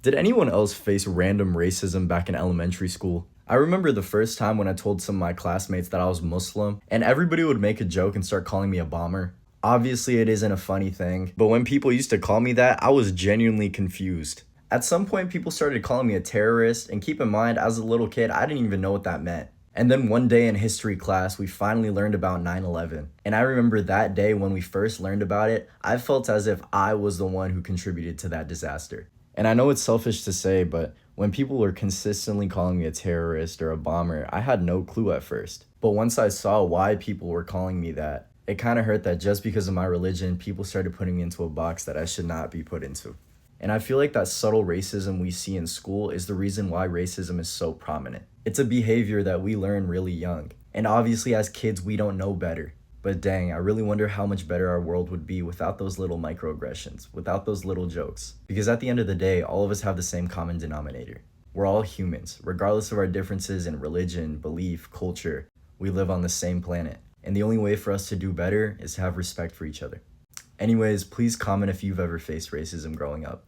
Did anyone else face random racism back in elementary school? I remember the first time when I told some of my classmates that I was Muslim, and everybody would make a joke and start calling me a bomber. Obviously, it isn't a funny thing, but when people used to call me that, I was genuinely confused. At some point, people started calling me a terrorist, and keep in mind, as a little kid, I didn't even know what that meant. And then one day in history class, we finally learned about 9/11. And I remember that day when we first learned about it, I felt as if I was the one who contributed to that disaster. And I know it's selfish to say, but when people were consistently calling me a terrorist or a bomber, I had no clue at first. But once I saw why people were calling me that, it kind of hurt that just because of my religion, people started putting me into a box that I should not be put into. And I feel like that subtle racism we see in school is the reason why racism is so prominent. It's a behavior that we learn really young. And obviously, as kids, we don't know better. But dang, I really wonder how much better our world would be without those little microaggressions, without those little jokes. Because at the end of the day, all of us have the same common denominator. We're all humans, regardless of our differences in religion, belief, culture. We live on the same planet. And the only way for us to do better is to have respect for each other. Anyways, please comment if you've ever faced racism growing up.